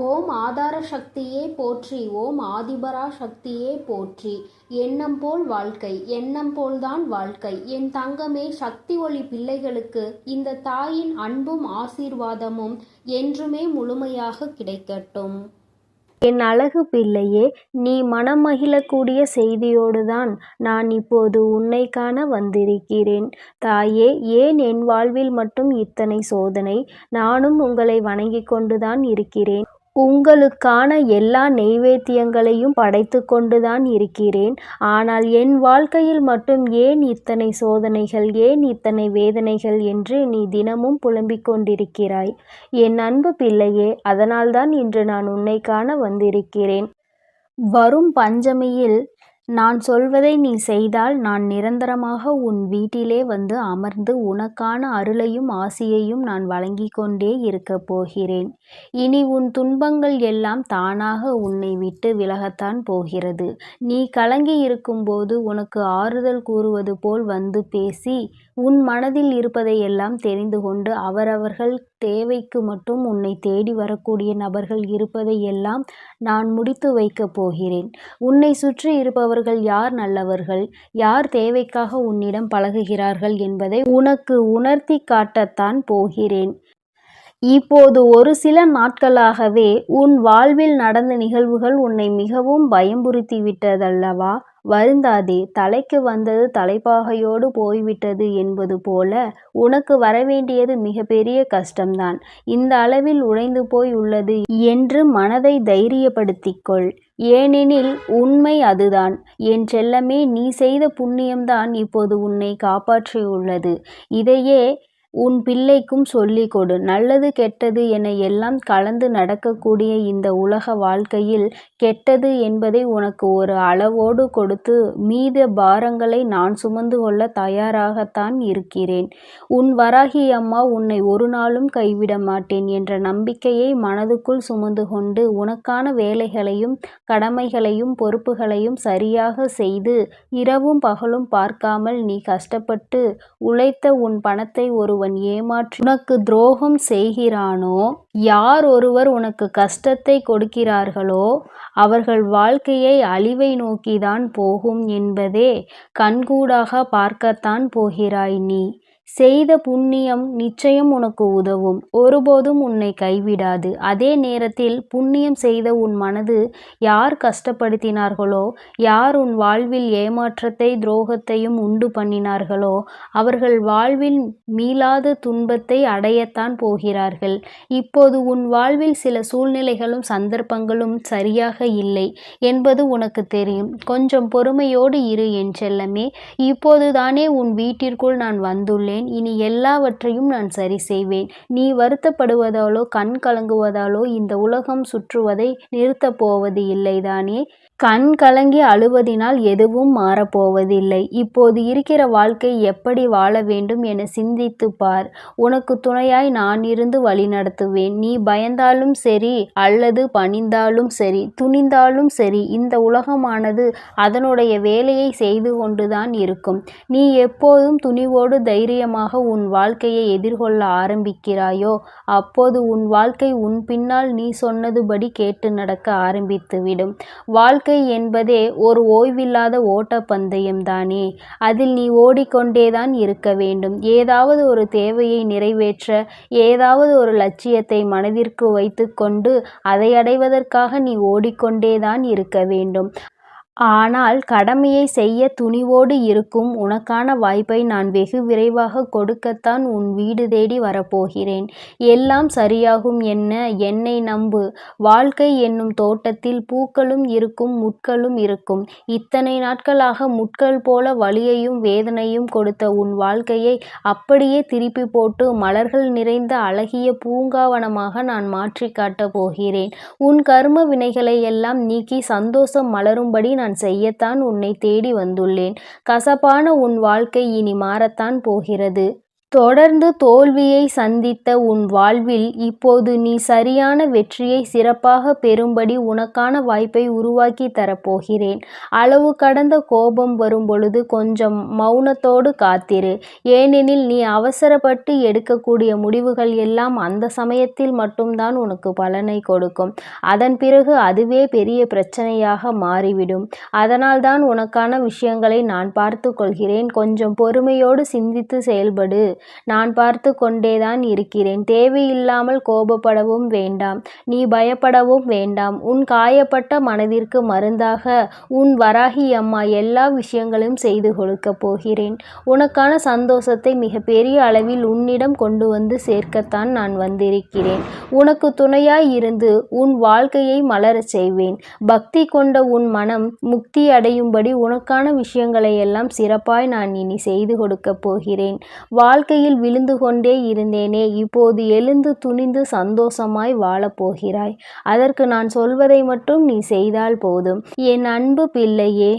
ஓம் ஆதார சக்தியே போற்றி. ஓம் ஆதிபரா சக்தியே போற்றி. எண்ணம் போல் வாழ்க்கை, எண்ணம் போல்தான் வாழ்க்கை. என் தங்கமே, சக்தி ஒளி பிள்ளைகளுக்கு இந்த தாயின் அன்பும் ஆசீர்வாதமும் என்றுமே முழுமையாக கிடைக்கட்டும். என் அழகு பிள்ளையே, நீ மனம் மகிழக்கூடிய செய்தியோடுதான் நான் இப்போது உன்னை காண வந்திருக்கிறேன். தாயே, ஏன் என் வாழ்வில் மட்டும் இத்தனை சோதனை? நானும் உங்களை வணங்கிக் கொண்டுதான் இருக்கிறேன். உங்களுக்கான எல்லா நெய்வேத்தியங்களையும் படைத்து கொண்டுதான் இருக்கிறேன். ஆனால் என் வாழ்க்கையில் மட்டும் ஏன் இத்தனை சோதனைகள், ஏன் இத்தனை வேதனைகள் என்று நீ தினமும் புலம்பிக் கொண்டிருக்கிறாய். என் அன்பு பிள்ளையே, அதனால்தான் இன்று நான் உன்னை காண வந்திருக்கிறேன். வரும் பஞ்சமியில் நான் சொல்வதை நீ செய்தால் நான் நிரந்தரமாக உன் வீட்டிலே வந்து அமர்ந்து உனக்கான அருளையும் ஆசியையும் நான் வழங்கிக் கொண்டே இருக்கப் போகிறேன். இனி உன் துன்பங்கள் எல்லாம் தானாக உன்னை விட்டு விலகத்தான் போகிறது. நீ கலங்கி இருக்கும்போது உனக்கு ஆறுதல் கூறுவது போல் வந்து பேசி உன் மனதில் இருப்பதையெல்லாம் தெரிந்து கொண்டு அவரவர்கள் தேவைக்கு மட்டும் உன்னை தேடி வரக்கூடிய நபர்கள் இருப்பதையெல்லாம் நான் முடித்து வைக்கப் போகிறேன். உன்னை சுற்றி இருப்பவர்கள் யார் நல்லவர்கள், யார் தேவைக்காக உன்னிடம் பழகுகிறார்கள் என்பதை உனக்கு உணர்த்தி காட்டத்தான் போகிறேன். இப்போது ஒரு சில நாட்களாகவே உன் வாழ்வில் நடந்த நிகழ்வுகள் உன்னை மிகவும் பயமுறுத்தி விட்டதல்லவா? வருந்தாதே. தலைக்கு வந்தது தலைப்பாகையோடு போய்விட்டது என்பது போல உனக்கு வரவேண்டியது மிகப்பெரிய கஷ்டம்தான் இந்த அளவில் உடைந்து போய் உள்ளது என்று மனதை தைரியப்படுத்திக்கொள். ஏனெனில் உண்மை அதுதான். என் செல்லமே, நீ செய்த புண்ணியம்தான் இப்போது உன்னை காப்பாற்றியுள்ளது. இதையே உன் பிள்ளைக்கும் சொல்லிக் கொடு. நல்லது கெட்டது என எல்லாம் கலந்து நடக்கக்கூடிய இந்த உலக வாழ்க்கையில் கெட்டது என்பதை உனக்கு ஒரு அளவோடு கொடுத்து மீத பாரங்களை நான் சுமந்து கொள்ள தயாராகத்தான் இருக்கிறேன். உன் வராகி அம்மா உன்னை ஒரு நாளும் கைவிட மாட்டேன் என்ற நம்பிக்கையை மனதுக்குள் சுமந்து கொண்டு உனக்கான வேலைகளையும் கடமைகளையும் பொறுப்புகளையும் சரியாக செய்து இரவும் பகலும் பார்க்காமல் நீ கஷ்டப்பட்டு உழைத்த உன் பணத்தை ஒருவன் ஏமாற்றி உனக்கு துரோகம் செய்கிறானோ, யார் ஒருவர் உனக்கு கஷ்டத்தை கொடுக்கிறார்களோ அவர்கள் வாழ்க்கையை அழிவை நோக்கிதான் போகும் என்பதே கண்கூடாக பார்க்கத்தான் போகிறாய். நீ செய்த புண்ணியம் நிச்சயம் உனக்கு உதவும். ஒருபோதும் உன்னை கைவிடாது. அதே நேரத்தில் புண்ணியம் செய்த உன் மனது யார் கஷ்டப்படுத்தினார்களோ, யார் உன் வாழ்வில் ஏமாற்றத்தை துரோகத்தையும் உண்டு பண்ணினார்களோ அவர்கள் வாழ்வில் மீளாத துன்பத்தை அடையத்தான் போகிறார்கள். இப்போது உன் வாழ்வில் சில சூழ்நிலைகளும் சந்தர்ப்பங்களும் சரியாக இல்லை என்பது உனக்கு தெரியும். கொஞ்சம் பொறுமையோடு இரு என் செல்லமே. இப்போதுதானே உன் வீட்டிற்குள் நான் வந்துள்ளேன். இனி எல்லாவற்றையும் நான் சரி செய்வேன். நீ வருத்தப்படுவதாலோ கண் கலங்குவதாலோ இந்த உலகம் சுற்றுவதை நிறுத்தப் போவது இல்லைதானே? கண் கலங்கி அழுவதினால் எதுவும் மாறப்போவதில்லை. இப்போது இருக்கிற வாழ்க்கை எப்படி வாழ வேண்டும் என சிந்தித்து பார். உனக்கு துணையாய் நான் இருந்து வழிநடத்துவேன். நீ பயந்தாலும் சரி, அல்லது பணிந்தாலும் சரி, துணிந்தாலும் சரி, இந்த உலகமானது அதனுடைய வேலையை செய்து கொண்டுதான் இருக்கும். நீ எப்போதும் துணிவோடு தைரியமாக உன் வாழ்க்கையை எதிர்கொள்ள ஆரம்பிக்கிறாயோ அப்போது உன் வாழ்க்கை உன் பின்னால் நீ சொன்னதுபடி கேட்டு நடக்க ஆரம்பித்துவிடும். வாழ்க்கை என்பதே ஒரு ஓய்வில்லாத ஓட்டப்பந்தயம்தானே. அதில் நீ ஓடிக்கொண்டேதான் இருக்க வேண்டும். ஏதாவது ஒரு தேவையை நிறைவேற்ற, ஏதாவது ஒரு லட்சியத்தை மனதிற்கு வைத்து கொண்டு அதை அடைவதற்காக நீ ஓடிக்கொண்டேதான் இருக்க வேண்டும். ஆனால் கடமையை செய்ய துணிவோடு இருக்கும் உனக்கான வாய்ப்பை நான் வெகு விரைவாக கொடுக்கத்தான் உன் வீடு தேடி வரப்போகிறேன். எல்லாம் சரியாகும். என்னை நம்பு. வாழ்க்கை என்னும் தோட்டத்தில் பூக்களும் இருக்கும், முட்களும் இருக்கும். இத்தனை நாட்களாக முட்கள் போல வலியையும் வேதனையும் கொடுத்த உன் வாழ்க்கையை அப்படியே திருப்பி போட்டு மலர்கள் நிறைந்த அழகிய பூங்காவனமாக நான் மாற்றி காட்டப் போகிறேன். உன் கர்ம வினைகளை எல்லாம் நீக்கி சந்தோஷம் மலரும்படி நான் செய்யத்தான் உன்னை தேடி வந்துள்ளேன். கசப்பான உன் வாழ்க்கை இனி மாறத்தான் போகிறது. தொடர்ந்து தோல்வியை சந்தித்த உன் வாழ்வில் இப்போது நீ சரியான வெற்றியை சிறப்பாக பெறும்படி உனக்கான வாய்ப்பை உருவாக்கி தரப்போகிறேன். அளவு கடந்த கோபம் வரும் பொழுது கொஞ்சம் மௌனத்தோடு காத்திரு. ஏனெனில் நீ அவசரப்பட்டு எடுக்கக்கூடிய முடிவுகள் எல்லாம் அந்த சமயத்தில் மட்டும்தான் உனக்கு பலனை கொடுக்கும். அதன் பிறகு அதுவே பெரிய பிரச்சனையாக மாறிவிடும். அதனால்தான் உனக்கான விஷயங்களை நான் பார்த்து கொள்கிறேன். கொஞ்சம் பொறுமையோடு சிந்தித்து செயல்படு. நான் பார்த்து கொண்டேதான் இருக்கிறேன். தேவையில்லாமல் கோபப்படவும் வேண்டாம். நீ பயப்படவும் வேண்டாம். உன் காயப்பட்ட மனதிற்கு மருந்தாக உன் வராகி அம்மா எல்லா விஷயங்களையும் செய்து கொடுக்கப் போகிறேன். உனக்கான சந்தோஷத்தை மிகப்பெரிய அளவில் உன்னிடம் கொண்டு வந்து சேர்க்கத்தான் நான் வந்திருக்கிறேன். உனக்கு துணையாய் இருந்து உன் வாழ்க்கையை மலரச் செய்வேன். பக்தி கொண்ட உன் மனம் முக்தி அடையும்படி உனக்கான விஷயங்களை எல்லாம் சிறப்பாய் நான் இனி செய்து கொடுக்கப் போகிறேன். வாழ்க்கையில் விழுந்து கொண்டே இருந்தேனே, இப்போது எழுந்து துணிந்து சந்தோஷமாய் வாழப்போகிறாய். அதற்கு நான் சொல்வதை மட்டும் நீ செய்தால் போதும். என் அன்பு பிள்ளையே,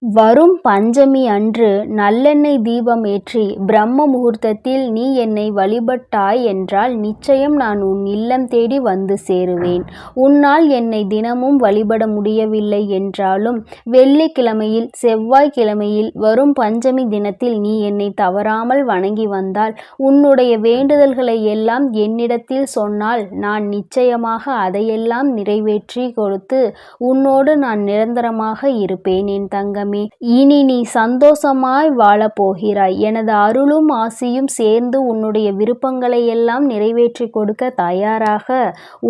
வரும் பஞ்சமி அன்று நல்லெண்ணெய் தீபம் ஏற்றி பிரம்ம முகூர்த்தத்தில் நீ என்னை வழிபட்டாய் என்றால் நிச்சயம் நான் உன் இல்லம் தேடி வந்து சேருவேன். உன்னால் என்னை தினமும் வழிபட முடியவில்லை என்றாலும் வெள்ளிக்கிழமையில் செவ்வாய்க்கிழமையில் வரும் பஞ்சமி தினத்தில் நீ என்னை தவறாமல் வணங்கி வந்தால் உன்னுடைய வேண்டுதல்களை எல்லாம் என்னிடத்தில் சொன்னால் நான் நிச்சயமாக அதையெல்லாம் நிறைவேற்றி கொடுத்து உன்னோடு நான் நிரந்தரமாக இருப்பேன். என் தங்கமே, இனி நீ சந்தோஷமாய் வாழப்போகிறாய். எனது அருளும் ஆசியும் சேர்ந்து உன்னுடைய விருப்பங்களை எல்லாம் நிறைவேற்றி கொடுக்க தயாராக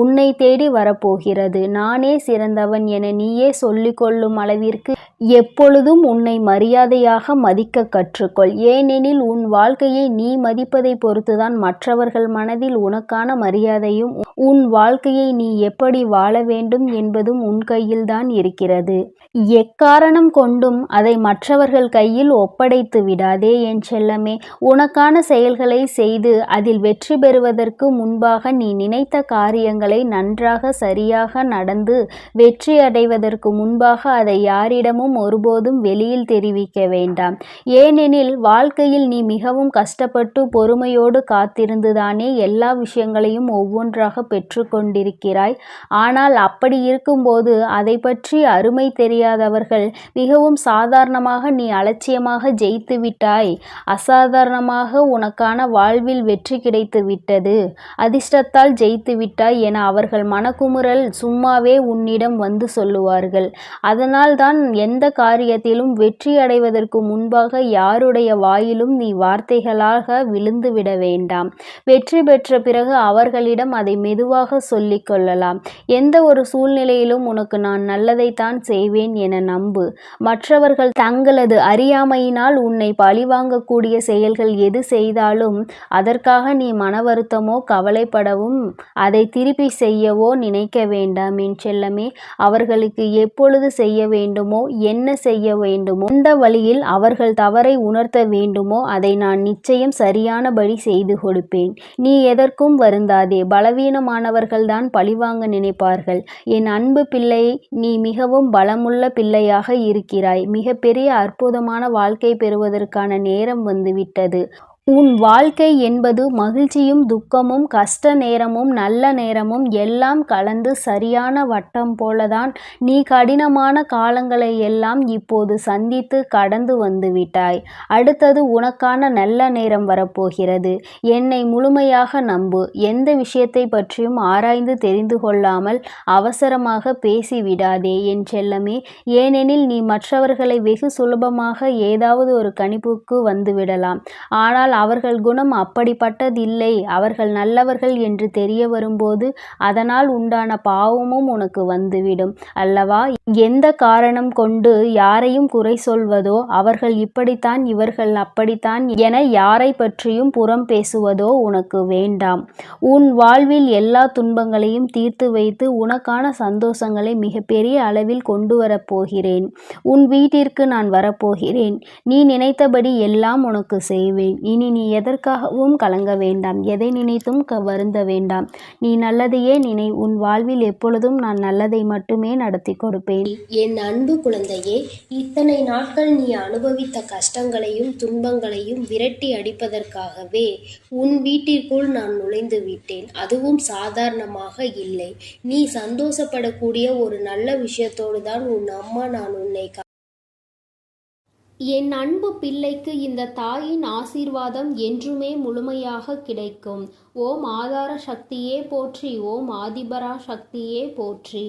உன்னை தேடி வரப்போகிறது. நானே சிறந்தவன் என நீயே சொல்லிக்கொள்ளும் அளவிற்கு எப்பொழுதும் உன்னை மரியாதையாக மதிக்க கற்றுக்கொள். ஏனெனில் உன் வாழ்க்கையை நீ மதிப்பதை பொறுத்துதான் மற்றவர்கள் மனதில் உனக்கான மரியாதையும் உன் வாழ்க்கையை நீ எப்படி வாழ வேண்டும் என்பதும் உன் கையில்தான் இருக்கிறது. எக்காரணம் கொண்டும் அதை மற்றவர்கள் கையில் ஒப்படைத்து விடாதே என் செல்லமே. உனக்கான செயல்களை செய்து அதில் வெற்றி பெறுவதற்கு முன்பாக நீ நினைத்த காரியங்களை நன்றாக சரியாக நடந்து வெற்றி அடைவதற்கு முன்பாக அதை யாரிடமும் ஒருபோதும் வெளியில் தெரிவிக்க வேண்டாம். ஏனெனில் வாழ்க்கையில் நீ மிகவும் கஷ்டப்பட்டு பொறுமையோடு காத்திருந்துதானே எல்லா விஷயங்களையும் ஒவ்வொன்றாக பெற்று கொண்டிருக்கிறாய். ஆனால் அப்படி இருக்கும்போது அதை பற்றி அருமை தெரியாதவர்கள் மிகவும் சாதாரணமாக நீ அலட்சியமாக ஜெயித்து விட்டாய், அசாதாரணமாக உனக்கான வாழ்வில் வெற்றி கிடைத்து விட்டது, அதிர்ஷ்டத்தால் ஜெயித்து விட்டாய் என அவர்கள் மனக்குமுறல் சும்மாவே உன்னிடம் வந்து சொல்லுவார்கள். அதனால் தான் எந்த காரியத்திலும் வெற்றி அடைவதற்கு முன்பாக யாருடைய வாயிலும் நீ வார்த்தைகளாக விழுந்து விட வேண்டாம். வெற்றி பெற்ற பிறகு அவர்களிடம் அதை மெதுவாக சொல்லிக் கொள்ளலாம். எந்த ஒரு சூழ்நிலையிலும் உனக்கு நான் நல்லதைத்தான் செய்வேன் என நம்பு. மற்றவர்கள் தங்களது அறியாமையினால் உன்னை பழிவாங்கக்கூடிய செயல்கள் எது செய்தாலும் அதற்காக நீ மன வருத்தமோ கவலைப்படவும் அதை திருப்பி செய்யவோ நினைக்க வேண்டாம் என் செல்லமே. அவர்களுக்கு எப்பொழுது செய்ய வேண்டுமோ என்ன செய்ய வேண்டுமோ எந்த வழியில் அவர்கள் தவறை உணர்த்த வேண்டுமோ அதை நான் நிச்சயம் சரியானபடி செய்து கொடுப்பேன். நீ எதற்கும் வருந்தாதே. பலவீனமானவர்கள்தான் பழிவாங்க நினைப்பார்கள். என் அன்பு பிள்ளை, நீ மிகவும் பலமுள்ள பிள்ளையாக இருக்கிறாய். மிகப்பெரிய அற்புதமான வாழ்க்கை பெறுவதற்கான நேரம் வந்துவிட்டது. உன் வாழ்க்கை என்பது மகிழ்ச்சியும் துக்கமும் கஷ்ட நேரமும் நல்ல நேரமும் எல்லாம் கலந்து சரியான வட்டம் போலதான். நீ கடினமான காலங்களை எல்லாம் இப்போது சந்தித்து கடந்து வந்து விட்டாய். அடுத்தது உனக்கான நல்ல நேரம் வரப்போகிறது. என்னை முழுமையாக நம்பு. எந்த விஷயத்தை பற்றியும் ஆராய்ந்து தெரிந்து கொள்ளாமல் அவசரமாக பேசிவிடாதே என் செல்லமே. ஏனெனில் நீ மற்றவர்களை வெகு சுலபமாக ஏதாவது ஒரு கணிப்புக்கு வந்துவிடலாம். ஆனால் அவர்கள் குணம் அப்படிப்பட்டதில்லை. அவர்கள் நல்லவர்கள் என்று தெரிய வரும்போது அதனால் உண்டான பாவமும் உனக்கு வந்துவிடும் அல்லவா? எந்த காரணம் கொண்டு யாரையும் குறை சொல்வதோ, அவர்கள் இப்படித்தான் இவர்கள் அப்படித்தான் என யாரை பற்றியும் புறம் பேசுவதோ உனக்கு வேண்டாம். உன் வாழ்வில் எல்லா துன்பங்களையும் தீர்த்து வைத்து உனக்கான சந்தோஷங்களை மிகப்பெரிய அளவில் கொண்டு வரப்போகிறேன். உன் வீட்டிற்கு நான் வரப்போகிறேன். நீ நினைத்தபடி எல்லாம் உனக்கு செய்வேன். இனி இனி நீ எதற்காகவும் கலங்க வேண்டாம், எதை நினைத்தும் வருந்த வேண்டாம். நீ நல்லதையே நினை. உன் வாழ்வில் எப்பொழுதும் நான் நல்லதை மட்டுமே நடத்தி கொடுப்பேன். என் அன்பு குழந்தையே, இத்தனை நாட்கள் நீ அனுபவித்த கஷ்டங்களையும் துன்பங்களையும் விரட்டி அடிப்பதற்காகவே உன் வீட்டிற்குள் நான் நுழைந்து விட்டேன். அதுவும் சாதாரணமாக இல்லை. நீ சந்தோஷப்படக்கூடிய ஒரு நல்ல விஷயத்தோடு தான் உன் அம்மா நான் உன்னை என் அன்பு பிள்ளைக்கு இந்த தாயின் ஆசீர்வாதம் என்றுமே முழுமையாக கிடைக்கும். ஓம் ஆதார சக்தியே போற்றி, ஓம் ஆதிபரா சக்தியே போற்றி.